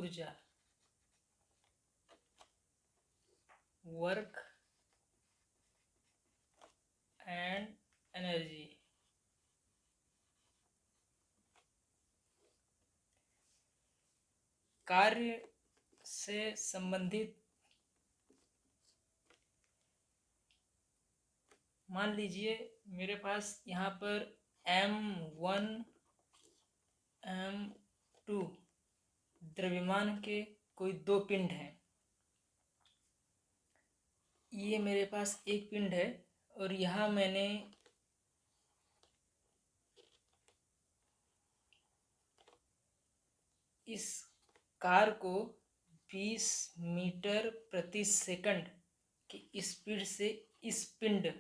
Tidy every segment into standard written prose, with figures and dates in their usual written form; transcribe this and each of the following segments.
ऊर्जा, work and energy. कार्य से संबंधित मान लीजिए मेरे पास यहाँ पर M1 M2 द्रव्यमान के कोई दो पिंड हैं। ये मेरे पास एक पिंड है और यहाँ मैंने इस कार को 20 मीटर प्रति सेकंड की स्पीड से इस पिंड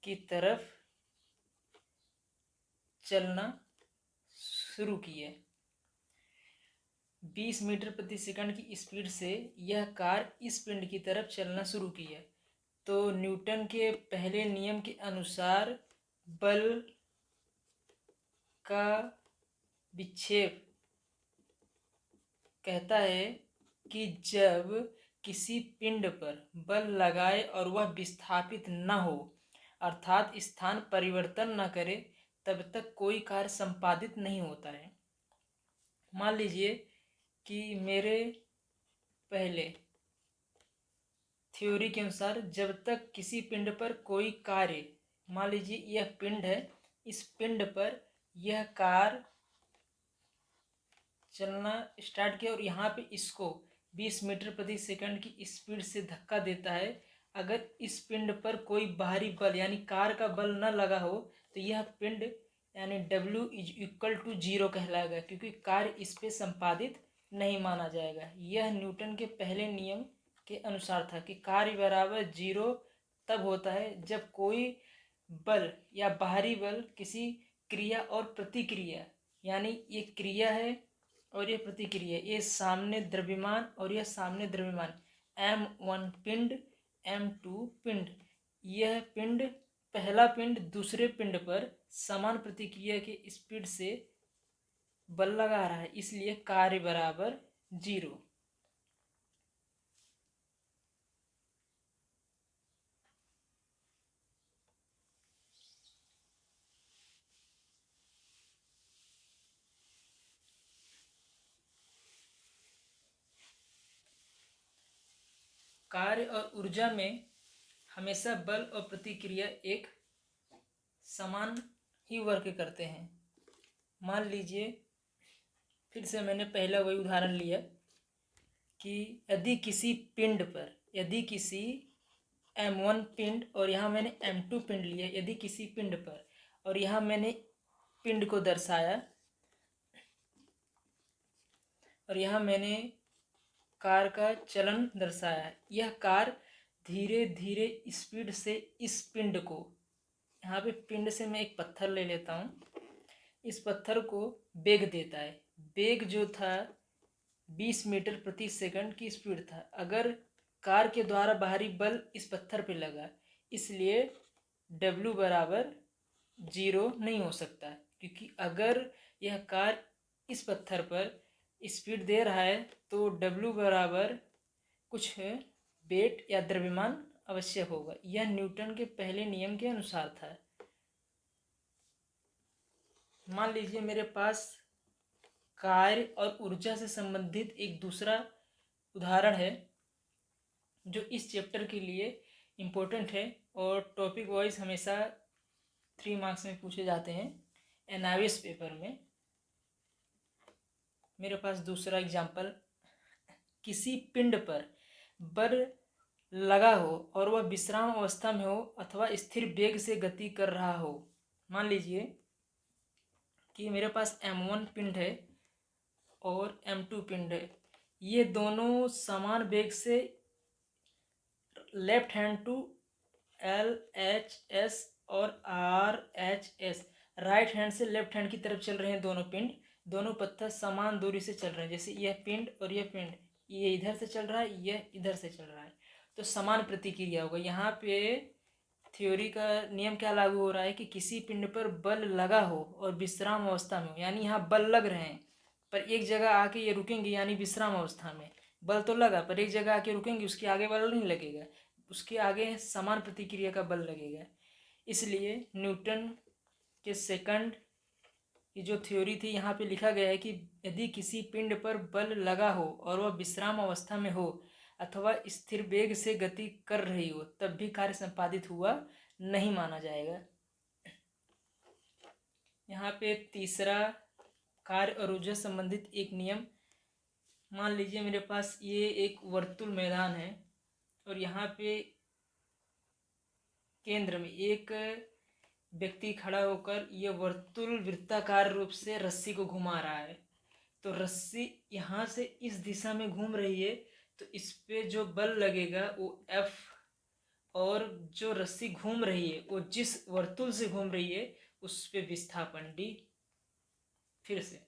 की तरफ चलना शुरू किए। 20 मीटर प्रति सेकंड की स्पीड से यह कार इस पिंड की तरफ चलना शुरू की है। तो न्यूटन के पहले नियम के अनुसार बल का विक्षेप कहता है कि जब किसी पिंड पर बल लगाए और वह विस्थापित न हो, अर्थात स्थान परिवर्तन न करे, तब तक कोई कार्य संपादित नहीं होता है। मान लीजिए कि मेरे पहले थ्योरी के अनुसार जब तक किसी पिंड पर कोई कार्य, मान लीजिए यह पिंड है, इस पिंड पर यह कार चलना स्टार्ट किया और यहाँ पे इसको 20 मीटर प्रति सेकंड की स्पीड से धक्का देता है। अगर इस पिंड पर कोई बाहरी बल यानी कार का बल न लगा हो तो यह पिंड यानी W = 0 कहलाएगा, क्योंकि कार्य इस पे संपादित नहीं माना जाएगा। यह न्यूटन के पहले नियम के अनुसार था कि कार्य बराबर 0 तब होता है जब कोई बल या बाहरी बल किसी क्रिया और प्रतिक्रिया, यानी ये क्रिया है और ये प्रतिक्रिया, ये सामने द्रव्यमान और यह सामने द्रव्यमान, M1 पिंड M2 पिंड, यह पिंड पहला पिंड दूसरे पिंड पर समान प्रतिक्रिया के स्पीड से बल लगा रहा है, इसलिए कार्य बराबर 0। कार्य और ऊर्जा में हमेशा बल और प्रतिक्रिया एक समान ही वर्क करते हैं। मान लीजिए फिर से मैंने पहला वही उदाहरण लिया कि यदि किसी पिंड पर, यदि किसी M1 पिंड और यहाँ मैंने M2 पिंड लिया, यदि किसी पिंड पर और यहाँ मैंने पिंड को दर्शाया और यहाँ मैंने कार का चलन दर्शाया, यह कार धीरे धीरे स्पीड से इस पिंड को, यहाँ पे पिंड से मैं एक पत्थर ले लेता हूँ, इस पत्थर को वेग देता है। वेग जो था 20 मीटर प्रति सेकंड की स्पीड था। अगर कार के द्वारा बाहरी बल इस पत्थर पे लगा, इसलिए W बराबर 0 नहीं हो सकता, क्योंकि अगर यह कार इस पत्थर पर स्पीड दे रहा है तो W बराबर कुछ वेट या द्रव्यमान अवश्य होगा। यह न्यूटन के पहले नियम के अनुसार था। मान लीजिए मेरे पास कार्य और ऊर्जा से संबंधित एक दूसरा उदाहरण है जो इस चैप्टर के लिए इम्पोर्टेंट है और टॉपिक वाइज हमेशा 3 मार्क्स में पूछे जाते हैं एनालिसिस पेपर में। मेरे पास दूसरा एग्जाम्पल, किसी पिंड पर बल लगा हो और वह विश्राम अवस्था में हो अथवा स्थिर वेग से गति कर रहा हो। मान लीजिए कि मेरे पास M1 पिंड है और M2 पिंड है, ये दोनों समान वेग से लेफ्ट हैंड टू LHS और RHS, राइट हैंड से लेफ्ट हैंड की तरफ चल रहे हैं दोनों पिंड। दोनों पत्थर समान दूरी से चल रहे हैं, जैसे यह पिंड और यह पिंड, ये इधर से चल रहा है, यह इधर से चल रहा है, तो समान प्रतिक्रिया होगा। यहाँ पे थ्योरी का नियम क्या लागू हो रहा है कि किसी पिंड पर बल लगा हो और विश्राम अवस्था में हो, यानी यहाँ बल लग रहे हैं पर एक जगह आके ये रुकेंगे, यानी विश्राम अवस्था में बल तो लगा पर एक जगह आके रुकेंगे, उसके आगे बल नहीं लगेगा, उसके आगे समान प्रतिक्रिया का बल लगेगा। इसलिए न्यूटन के सेकंड की जो थ्योरी थी यहाँ पे लिखा गया है कि यदि किसी पिंड पर बल लगा हो और वह विश्राम अवस्था में हो अथवा स्थिर वेग से गति कर रही हो तब भी कार्य संपादित हुआ नहीं माना जाएगा। यहाँ पे तीसरा कार्य और ऊर्जा संबंधित एक नियम, मान लीजिए मेरे पास ये एक वर्तुल मैदान है और यहाँ पे केंद्र में एक व्यक्ति खड़ा होकर ये वर्तुल वृत्ताकार रूप से रस्सी को घुमा रहा है। तो रस्सी यहाँ से इस दिशा में घूम रही है तो इस पे जो बल लगेगा वो F, और जो रस्सी घूम रही है वो जिस वर्तुल से घूम रही है उस पे विस्थापन D। फिर से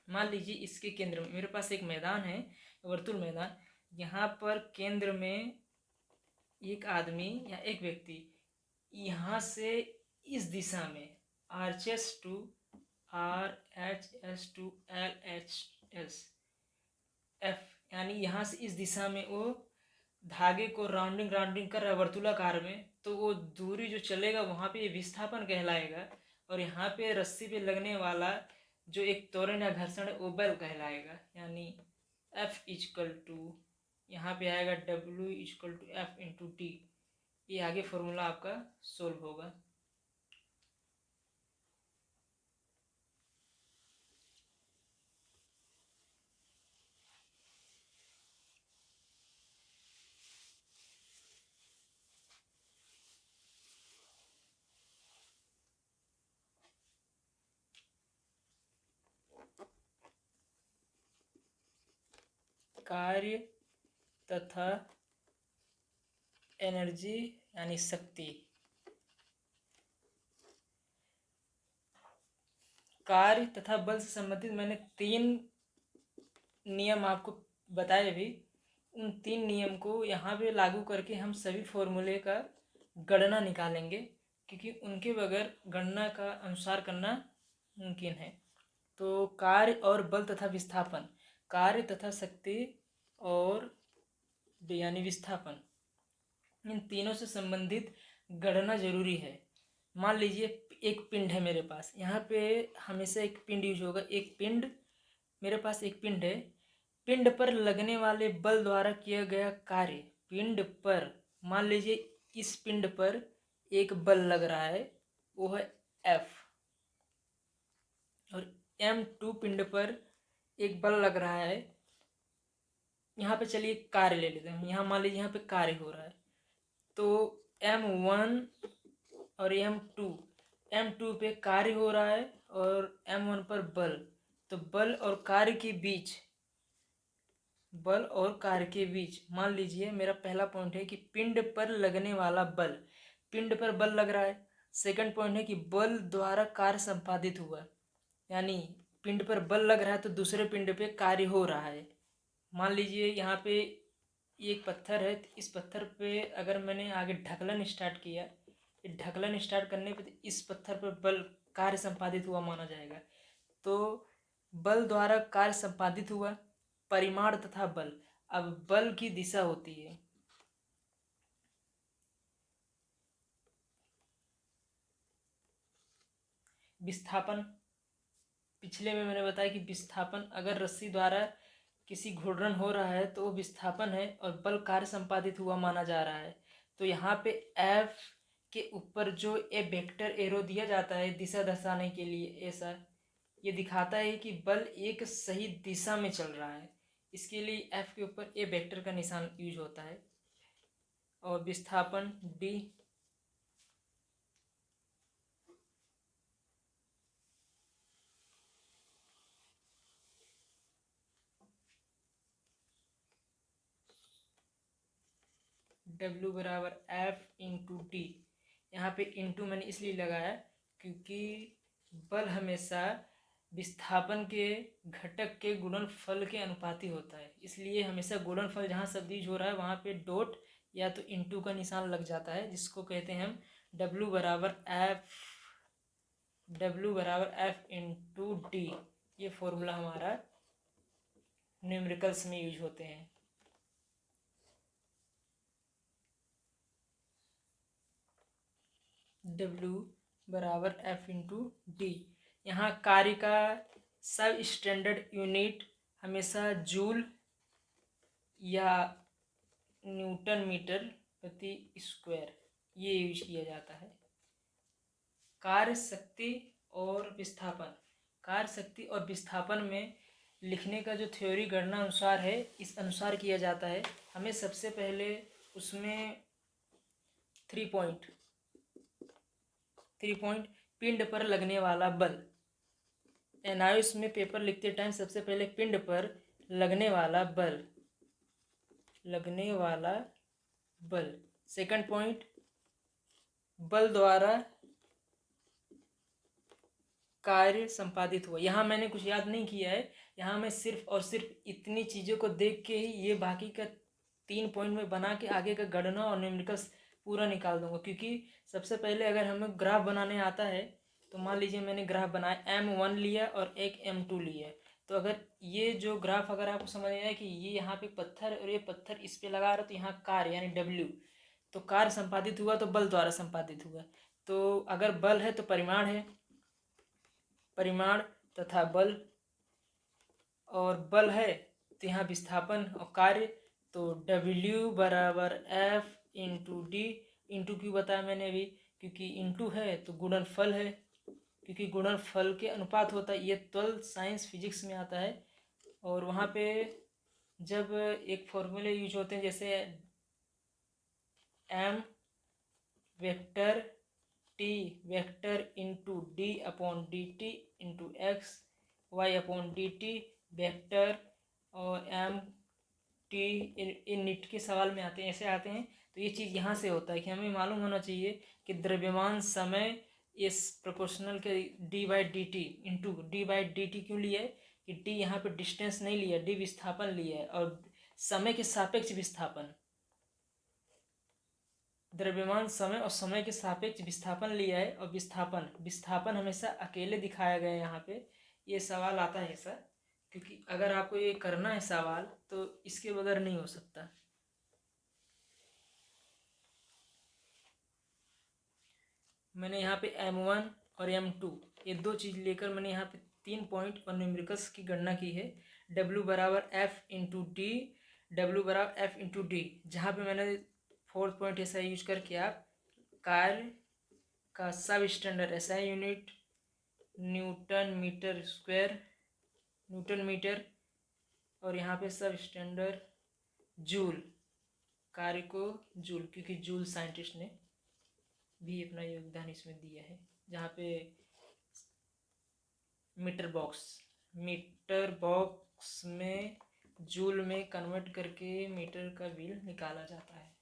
मान लीजिए इसके केंद्र में मेरे पास एक मैदान है, वर्तुल मैदान, यहाँ पर केंद्र में एक आदमी या एक व्यक्ति यहाँ से इस दिशा में RHS F, यानी यहाँ से इस दिशा में वो धागे को राउंडिंग कर रहा है वर्तुलाकार में, तो वो दूरी जो चलेगा वहाँ पे विस्थापन कहलाएगा और यहाँ पे रस्सी पे लगने वाला जो एक त्वरण या घर्षण है वो बल कहलाएगा। यानी F इजकल टू यहाँ पे आएगा W is equal to F into T। ये आगे फॉर्मूला आपका सोल्व होगा। कार्य तथा एनर्जी यानी शक्ति, कार्य तथा बल से संबंधित मैंने 3 नियम आपको बताए भी। उन 3 नियम को यहाँ पे लागू करके हम सभी फॉर्मूले का गणना निकालेंगे, क्योंकि उनके बगैर गणना का अनुसार करना मुमकिन है। तो कार्य और बल तथा विस्थापन, कार्य तथा शक्ति और यानी विस्थापन, इन तीनों से संबंधित गणना जरूरी है। मान लीजिए एक पिंड है मेरे पास, यहाँ पे हमेशा एक पिंड यूज होगा। एक पिंड, मेरे पास एक पिंड है, पिंड पर लगने वाले बल द्वारा किया गया कार्य, पिंड पर मान लीजिए इस पिंड पर एक बल लग रहा है वो है F, और M2 पिंड पर एक बल लग रहा है। यहाँ पे चलिए कार्य ले लेते हैं, यहाँ मान लीजिए यहाँ पे कार्य हो रहा है तो M1 और M2 पे कार्य हो रहा है और M1 पर बल। तो बल और कार्य के बीच मान लीजिए मेरा पहला पॉइंट है कि पिंड पर लगने वाला बल, पिंड पर बल लग रहा है। सेकंड पॉइंट है कि बल द्वारा कार्य संपादित हुआ, यानी पिंड पर बल लग रहा है तो दूसरे पिंड पे कार्य हो रहा है। मान लीजिए यहाँ पे एक पत्थर है, इस पत्थर पे अगर मैंने आगे ढकलन स्टार्ट किया, ढकलन स्टार्ट करने पे इस पत्थर पर बल कार्य संपादित हुआ माना जाएगा। तो बल द्वारा कार्य संपादित हुआ, परिमाण तथा बल। अब बल की दिशा होती है, विस्थापन। पिछले में मैंने बताया कि विस्थापन अगर रस्सी द्वारा किसी घूर्णन हो रहा है तो वो विस्थापन है और बल कार्य संपादित हुआ माना जा रहा है। तो यहाँ पे F के ऊपर जो ए वेक्टर एरो दिया जाता है दिशा दर्शाने के लिए, ऐसा ये दिखाता है कि बल एक सही दिशा में चल रहा है, इसके लिए F के ऊपर ए वेक्टर का निशान यूज होता है। और विस्थापन D, W बराबर F इंटू टी। यहाँ पे इंटू मैंने इसलिए लगाया क्योंकि बल हमेशा विस्थापन के घटक के गुणनफल के अनुपाती होता है, इसलिए हमेशा गुणनफल जहाँ शब्द यूज हो रहा है वहाँ पे डॉट या तो इंटू का निशान लग जाता है, जिसको कहते हैं हम W बराबर एफ इंटू डी। ये फॉर्मूला हमारा न्यूमेरिकल्स में यूज होते हैं। W बराबर एफ इंटू डी। यहाँ कार्य का सब स्टैंडर्ड यूनिट हमेशा जूल या न्यूटन मीटर प्रति स्क्वायर ये यूज किया जाता है। कार्य शक्ति और विस्थापन, कार्य शक्ति और विस्थापन में लिखने का जो थ्योरी गणना अनुसार है, इस अनुसार किया जाता है। हमें सबसे पहले उसमें 3 पॉइंट पिंड पर लगने वाला बल। एनआईएस में पेपर लिखते टाइम सबसे पहले पिंड पर लगने वाला बल। सेकंड पॉइंट, बल द्वारा कार्य संपादित हुआ। यहाँ मैंने कुछ याद नहीं किया है, यहाँ मैं सिर्फ और सिर्फ इतनी चीज़ों को देख के ही ये बाकी का 3 पॉइंट में बना के आगे का गणना और न्यूमेरिकल्स पूरा निकाल दूंगा। क्योंकि सबसे पहले अगर हमें ग्राफ बनाने आता है तो मान लीजिए मैंने ग्राफ बनाया, M1 लिया और एक M2 लिया, तो अगर ये जो ग्राफ अगर आपको समझ में आया कि ये यहाँ पे पत्थर और ये पत्थर इस पे लगा रहा, तो यहाँ कार्य यानी W, तो कार्य संपादित हुआ तो बल द्वारा संपादित हुआ। तो अगर बल है तो परिमाण है, परिमाण तथा बल, और बल है तो यहाँ विस्थापन और कार्य। तो W बराबर F इंटू डी। इंटू क्यों बताया मैंने अभी, क्योंकि इंटू है तो गुणनफल है, क्योंकि गुणनफल के अनुपात होता है। ये 12 साइंस फिजिक्स में आता है। और वहाँ पे जब एक फॉर्मूले यूज होते हैं, जैसे M vector T vector into D upon D T into X Y upon D T vector, और M T इन निट के सवाल में आते हैं, ऐसे आते हैं। तो ये चीज़ यहाँ से होता है कि हमें मालूम होना चाहिए कि द्रव्यमान समय इस प्रोपोर्शनल के D by D T into D by D T क्यों लिया है कि डी यहाँ पे डिस्टेंस नहीं लिया, डी विस्थापन लिया है, और समय के सापेक्ष विस्थापन, द्रव्यमान समय और समय के सापेक्ष विस्थापन लिया है। और विस्थापन हमेशा अकेले दिखाया गया है यहाँ पे। ये सवाल आता है ऐसा, क्योंकि अगर आपको ये करना है सवाल तो इसके बगैर नहीं हो सकता। मैंने यहाँ पे M1 और M2 ये 2 चीज़ लेकर मैंने यहाँ पे 3 पॉइंट और न्यूमेरिकल्स की गणना की है। W बराबर F इंटू डी, W बराबर F इंटू डी, जहाँ पे मैंने 4th पॉइंट ऐसा यूज करके आप कार्य का सब स्टैंडर्ड ऐसा unit newton metre square, newton metre, और यहाँ पे सब स्टैंडर्ड जूल, कार्य को जूल, क्योंकि जूल साइंटिस्ट ने भी अपना योगदान इसमें दिया है। जहाँ पे मीटर बॉक्स में जूल में कन्वर्ट करके मीटर का बिल निकाला जाता है।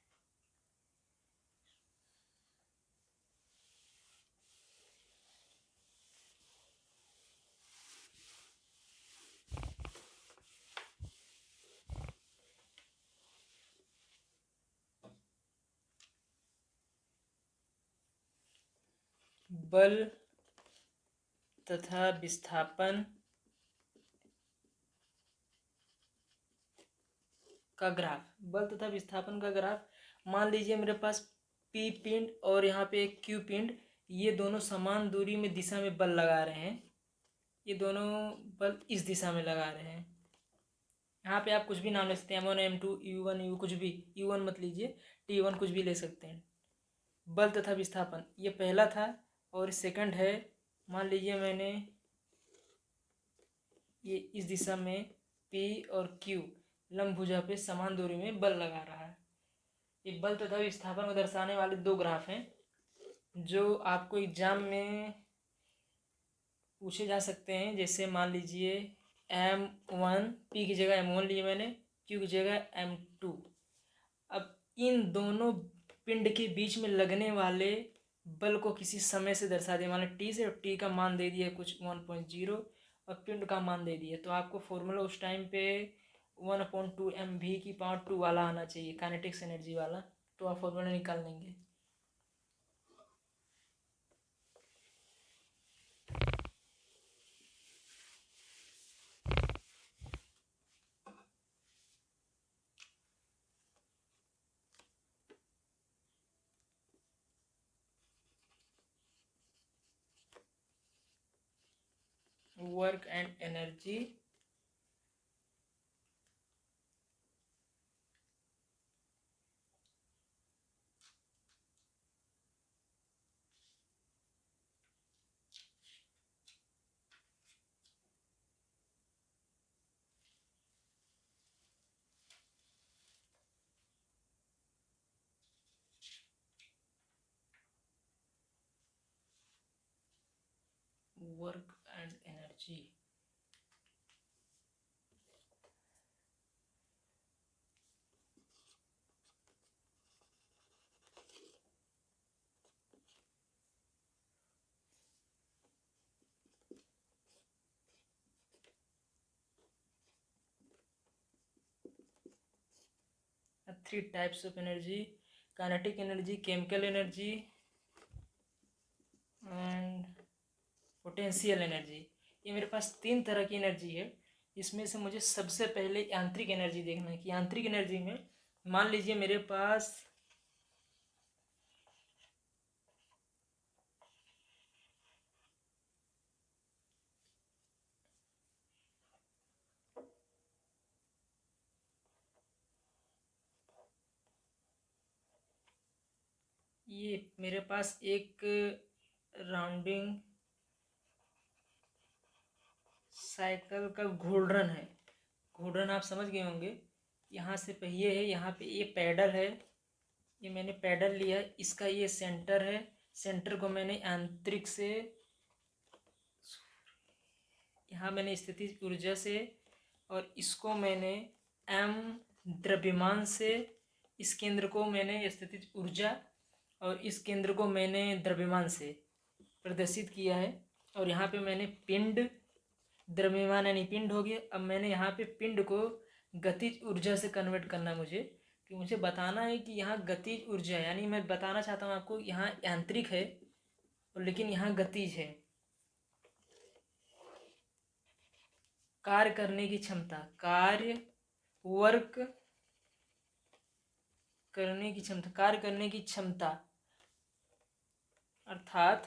बल तथा विस्थापन का ग्राफ, बल तथा विस्थापन का ग्राफ। मान लीजिए मेरे पास P पिंड और यहाँ पे एक Q पिंड, ये दोनों समान दूरी में दिशा में बल लगा रहे हैं। ये दोनों बल इस दिशा में लगा रहे हैं। यहाँ पे आप कुछ भी नाम ले सकते हैं, M1 M2 U1 U कुछ भी, U1 मत लीजिए, T1 कुछ भी ले सकते हैं। बल तथा विस्थापन ये पहला था, और सेकंड है, मान लीजिए मैंने ये इस दिशा में P और Q लंब भुजा पे समान दूरी में बल लगा रहा है। ये बल तथा विस्थापन को दर्शाने वाले 2 ग्राफ हैं जो आपको एग्जाम में पूछे जा सकते हैं। जैसे मान लीजिए M1, P की जगह M1 लिए मैंने, Q की जगह M2। अब इन दोनों पिंड के बीच में लगने वाले बल को किसी समय से दर्शा दिया, मान टी से, टी का मान दे दिया कुछ 1.0 और पिंड का मान दे दिया, तो आपको फॉर्मूला उस टाइम पे 1/2 mv की पावर 2 वाला आना चाहिए, काइनेटिक्स एनर्जी वाला। तो आप फॉर्मूला निकाल लेंगे। Work and energy work and energy. Three types of energy: kinetic energy, chemical energy and potential energy. ये मेरे पास तीन तरह की एनर्जी है। इसमें से मुझे सबसे पहले यांत्रिक एनर्जी देखना है कि यांत्रिक एनर्जी में मान लीजिए मेरे पास ये मेरे पास एक राउंडिंग साइकिल का घूर्णन है। घूर्णन आप समझ गए होंगे। यहाँ से पहिए है, यहाँ पे ये पैडल है, ये मैंने पैडल लिया, इसका ये सेंटर है। सेंटर को मैंने यांत्रिक से, यहाँ मैंने स्थितिज ऊर्जा से, और इसको मैंने एम द्रव्यमान से, इस केंद्र को मैंने स्थितिज ऊर्जा और इस केंद्र को मैंने द्रव्यमान से प्रदर्शित किया है। और यहाँ पे मैंने पिंड, द्रव्यमान यानी पिंड हो गया। अब मैंने यहाँ पे पिंड को गतिज ऊर्जा से कन्वर्ट करना है मुझे, कि मुझे बताना है कि यहाँ गतिज ऊर्जा यानी मैं बताना चाहता हूँ आपको यहाँ यांत्रिक है और लेकिन यहाँ गतिज है। कार्य करने की क्षमता, कार्य वर्क करने की क्षमता, कार्य करने की क्षमता अर्थात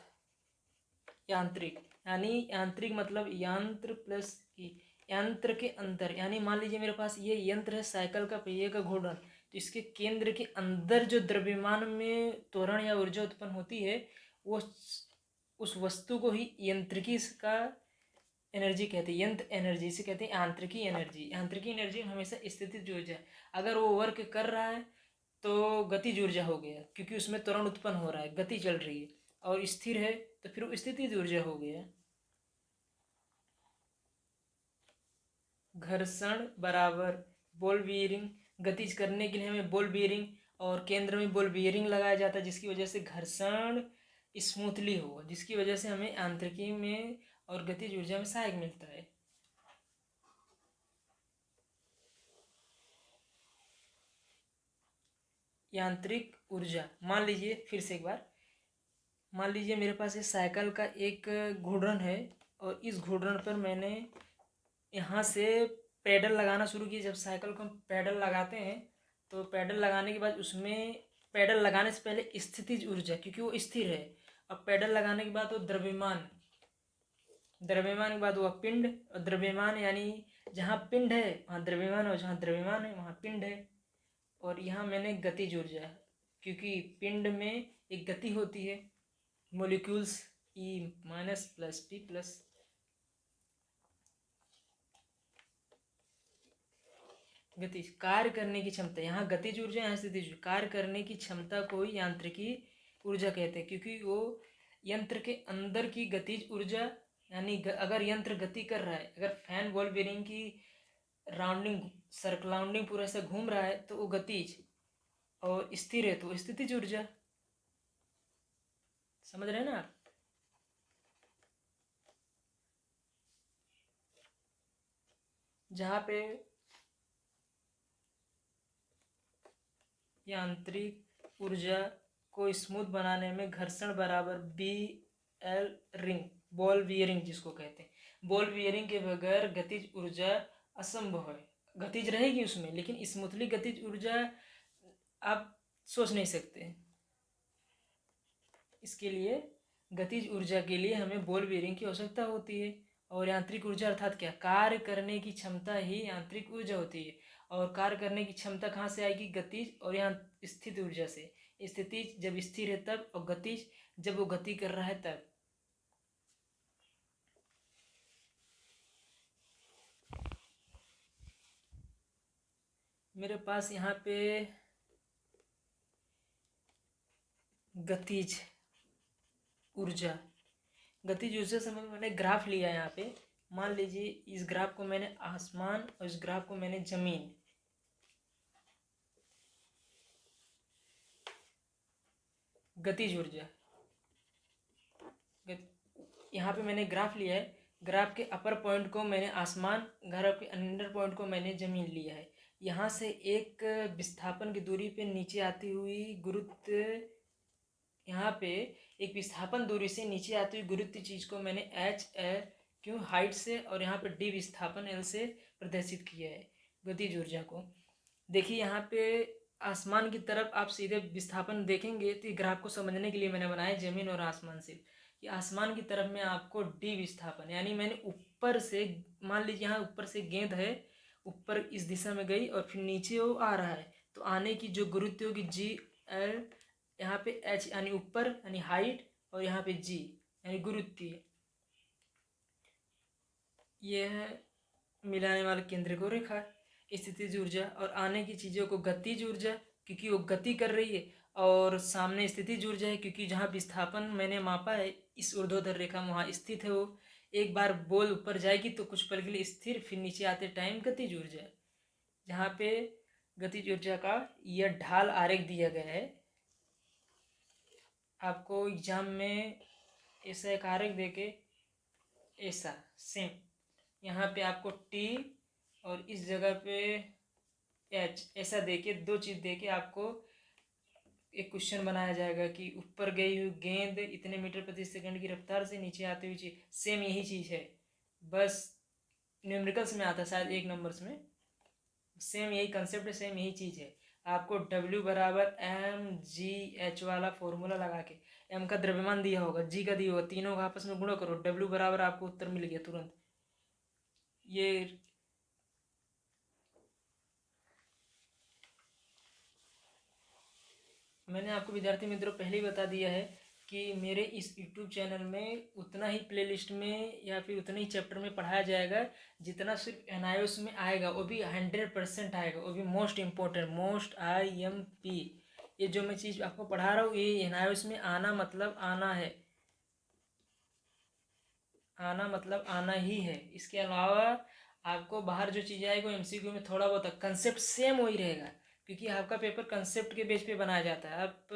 यांत्रिक, यानी यांत्रिक मतलब यंत्र प्लस की, यंत्र के अंदर, यानी मान लीजिए मेरे पास ये यंत्र है साइकिल का पहिए का घूर्णन, तो इसके केंद्र के अंदर जो द्रव्यमान में त्वरण या ऊर्जा उत्पन्न होती है वो उस वस्तु को ही यांत्रिकी का एनर्जी कहते हैं। यंत्र एनर्जी से कहते हैं यांत्रिकी एनर्जी। यांत्रिकी एनर्जी हमेशा स्थितिज ऊर्जा, अगर वो वर्क कर रहा है तो गतिज ऊर्जा हो गया क्योंकि उसमें त्वरण उत्पन्न हो रहा है, गति चल रही है। और स्थिर है तो फिर वो स्थितिज ऊर्जा हो गया। घर्षण बराबर बॉल बियरिंग, गतिज करने के लिए हमें बॉल बियरिंग और केंद्र में बॉल बियरिंग लगाया जाता है जिसकी वजह से घर्षण स्मूथली हो, जिसकी वजह से हमें यांत्रिकी में और गतिज ऊर्जा में सहायक मिलता है। यांत्रिक ऊर्जा, मान लीजिए फिर से एक बार, मान लीजिए मेरे पास इस साइकिल का एक घूर्णन है और इस घूर्णन पर मैंने यहाँ से पैडल लगाना शुरू किया। जब साइकिल को हम पैडल लगाते हैं तो पैडल लगाने के बाद उसमें, पैडल लगाने से पहले स्थितिज ऊर्जा क्योंकि वो स्थिर है, अब पैडल लगाने के बाद वो द्रव्यमान, द्रव्यमान के बाद वो पिंड, और द्रव्यमान यानी जहाँ पिंड है वहाँ द्रव्यमान और जहाँ द्रव्यमान है वहाँ पिंड है। और यहाँ मैंने गतिज ऊर्जा क्योंकि पिंड में एक गति होती है, molecules E minus plus P plus, गतिज कार्य करने की क्षमता, यहाँ गतिज ऊर्जा यहाँ स्थितिज ऊर्जा, कार्य करने की क्षमता को ही यांत्रिकी ऊर्जा कहते हैं क्योंकि वो यंत्र के अंदर की गतिज ऊर्जा, यानी अगर यंत्र गति कर रहा है, अगर फैन बॉल बेरिंग की राउंडिंग सर्कलाउंडिंग पूरा ऐसा घूम रहा है तो वो गतिज, और स्थिर है तो स्थितिज ऊर्जा। समझ रहे हैं ना आप? जहाँ पे यांत्रिक ऊर्जा को स्मूथ बनाने में घर्षण बराबर बी एल रिंग, बॉल बियरिंग जिसको कहते हैं। बॉल बियरिंग के बगैर गतिज ऊर्जा असंभव है। गतिज रहेगी उसमें, लेकिन स्मूथली गतिज ऊर्जा आप सोच नहीं सकते। इसके लिए गतिज ऊर्जा के लिए हमें बॉल बियरिंग की आवश्यकता होती है। और यांत्रिक ऊर्जा अर्थात क्या? कार्य करने की क्षमता ही यांत्रिक ऊर्जा होती है। और कार्य करने की क्षमता कहाँ से आएगी? गतिज और यहाँ स्थित ऊर्जा से। स्थितिज जब स्थिर है तब, और गतिज जब वो गति कर रहा है तब। मेरे पास यहाँ पे गतिज ऊर्जा, गतिज ऊर्जा से मैंने ग्राफ लिया है। यहाँ पे मान लीजिए इस ग्राफ को मैंने आसमान और इस ग्राफ को मैंने जमीन। गतिज ऊर्जा यहाँ पे मैंने ग्राफ लिया है। ग्राफ के अपर पॉइंट को मैंने आसमान, ग्राफ के अंडर पॉइंट को मैंने जमीन लिया है। यहाँ से एक विस्थापन की दूरी पे नीचे आती हुई गुरुत्व, यहाँ पे एक विस्थापन दूरी से नीचे आती हुई गुरुत्व चीज़ को मैंने एच एल क्यों हाइट से, और यहाँ पे डी विस्थापन एल से प्रदर्शित किया है गतिज ऊर्जा को। देखिए यहाँ पे आसमान की तरफ आप सीधे विस्थापन देखेंगे तो ग्राफ को समझने के लिए मैंने बनाया जमीन और आसमान से कि आसमान की तरफ में आपको डी विस्थापन, यानी मैंने ऊपर से, मान लीजिए यहाँ ऊपर से गेंद है, ऊपर इस दिशा में गई और फिर नीचे वो आ रहा है, तो आने की जो गुरुत्व होगी जी एल, यहाँ पे एच यानी ऊपर यानी हाइट, और यहाँ पे जी यानी गुरुत्व, ये है मिलाने वाले केंद्र को रेखा। स्थितिज ऊर्जा और आने की चीज़ों को गतिज ऊर्जा, क्योंकि वो गति कर रही है, और सामने स्थितिज ऊर्जा है क्योंकि जहाँ विस्थापन मैंने मापा है इस ऊर्ध्वाधर रेखा में वहाँ स्थित है वो। एक बार बॉल ऊपर जाएगी तो कुछ पल के लिए स्थिर, फिर नीचे आते टाइम गतिज ऊर्जा। जहाँ पे गतिज ऊर्जा का यह ढाल आरेख दिया गया है। आपको एग्जाम में ऐसा एक आरेख देके, ऐसा सेम यहाँ पे आपको टी और इस जगह पे एच ऐसा देके, दो चीज़ देके आपको एक क्वेश्चन बनाया जाएगा कि ऊपर गई हुई गेंद इतने मीटर प्रति सेकंड की रफ्तार से नीचे आती हुई चीज़, सेम यही चीज़ है, बस न्यूमेरिकल्स में आता है शायद 1 नंबर्स में। सेम यही कंसेप्ट है, सेम यही चीज़ है। आपको W बराबर एम जी एच वाला फॉर्मूला लगा के, एम का द्रव्यमान दिया होगा, जी का दिया होगा, तीनों का आपस में गुणा करो, W बराबर आपको उत्तर मिल गया तुरंत। ये मैंने आपको विद्यार्थी मित्रों पहले ही बता दिया है कि मेरे इस YouTube चैनल में उतना ही प्लेलिस्ट में या फिर उतने ही चैप्टर में पढ़ाया जाएगा जितना सिर्फ एनआईओएस में आएगा, वो भी 100% आएगा, वो भी मोस्ट इम्पोर्टेंट, मोस्ट IMP। ये जो मैं चीज़ आपको पढ़ा रहा हूँ ये एनआईओएस में आना मतलब आना है, आना मतलब आना ही है। इसके अलावा आपको बाहर जो चीज़ आएगी वो MCQ में थोड़ा बहुत कंसेप्ट सेम वही रहेगा, क्योंकि आपका पेपर कंसेप्ट के बेस पे बनाया जाता है। आप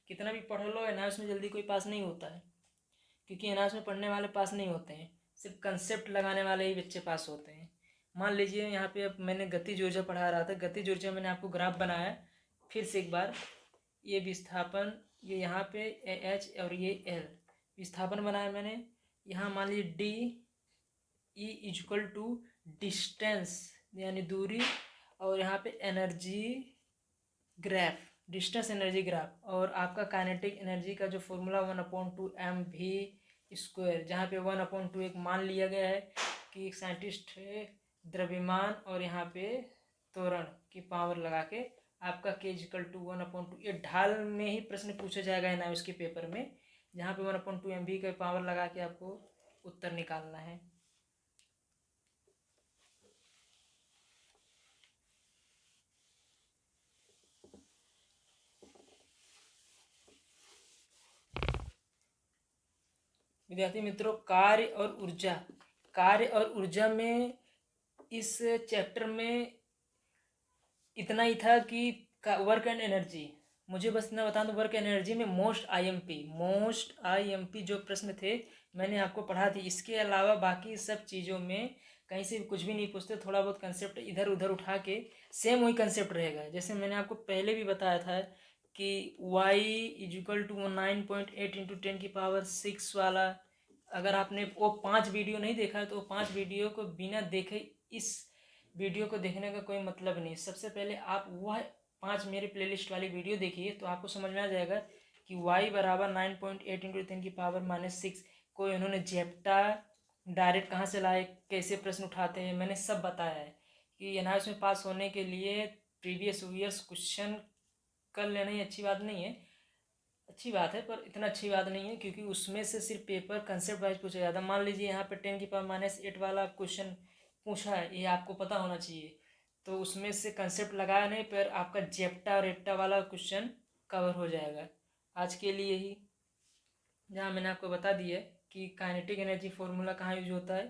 कितना भी पढ़ लो, एनआईओएस में जल्दी कोई पास नहीं होता है, क्योंकि एनआईओएस में पढ़ने वाले पास नहीं होते हैं, सिर्फ कंसेप्ट लगाने वाले ही बच्चे पास होते हैं। मान लीजिए यहाँ पे अब मैंने गतिज ऊर्जा पढ़ा रहा था, गतिज ऊर्जा मैंने आपको ग्राफ बनाया, फिर से एक बार, ये विस्थापन, ये यहाँ पे एच और ये एल विस्थापन बनाया मैंने। यहाँ मान लीजिए D E equal to distance यानी दूरी, और यहाँ पे energy graph, distance energy graph, और आपका काइनेटिक एनर्जी का जो फॉर्मूला 1/2mv², जहाँ पे 1/2 एक मान लिया गया है कि एक साइंटिस्ट है, द्रव्यमान और यहाँ पे त्वरण की पावर लगा के आपका k = 1/2, ये ढाल में ही प्रश्न पूछा जाएगा ना उसके पेपर में, जहाँ पे 1/2mv का पावर लगा के आपको उत्तर निकालना है। विद्यार्थी मित्रों, कार्य और ऊर्जा, कार्य और ऊर्जा में इस चैप्टर में इतना ही था कि वर्क एंड एनर्जी, मुझे बस इतना बता दूं, वर्क एनर्जी में मोस्ट IMP जो प्रश्न थे मैंने आपको पढ़ा दी। इसके अलावा बाकी सब चीज़ों में कहीं से कुछ भी नहीं पूछते, थोड़ा बहुत कंसेप्ट इधर उधर उठा के सेम वही कंसेप्ट रहेगा। जैसे मैंने आपको पहले भी बताया था कि y इजिकल टू 9.8 इंटू 10⁶ वाला, अगर आपने वो 5 वीडियो नहीं देखा है तो वो 5 वीडियो को बिना देखे इस वीडियो को देखने का कोई मतलब नहीं। सबसे पहले आप वह 5 मेरे प्लेलिस्ट वाली वीडियो देखिए तो आपको समझ में आ जाएगा कि y बराबर 9.8 इंटू 10⁻⁻6 को इन्होंने जेप्टा डायरेक्ट कहाँ से लाए, कैसे प्रश्न उठाते हैं, मैंने सब बताया है कि एनआईएस में पास होने के लिए प्रीवियस ईयर्स क्वेश्चन कर लेना ही अच्छी बात नहीं है। अच्छी बात है पर इतना अच्छी बात नहीं है, क्योंकि उसमें से सिर्फ पेपर कंसेप्ट वाइज पूछा जाता है। मान लीजिए यहाँ पे 10⁻⁻8 वाला क्वेश्चन पूछा है, ये आपको पता होना चाहिए, तो उसमें से कंसेप्ट लगाया नहीं पर आपका जेप्टा और एप्टा वाला क्वेश्चन कवर हो जाएगा। आज के लिए ही जहाँ मैंने आपको बता दिया है कि काइनेटिक एनर्जी फॉर्मूला कहाँ यूज होता है,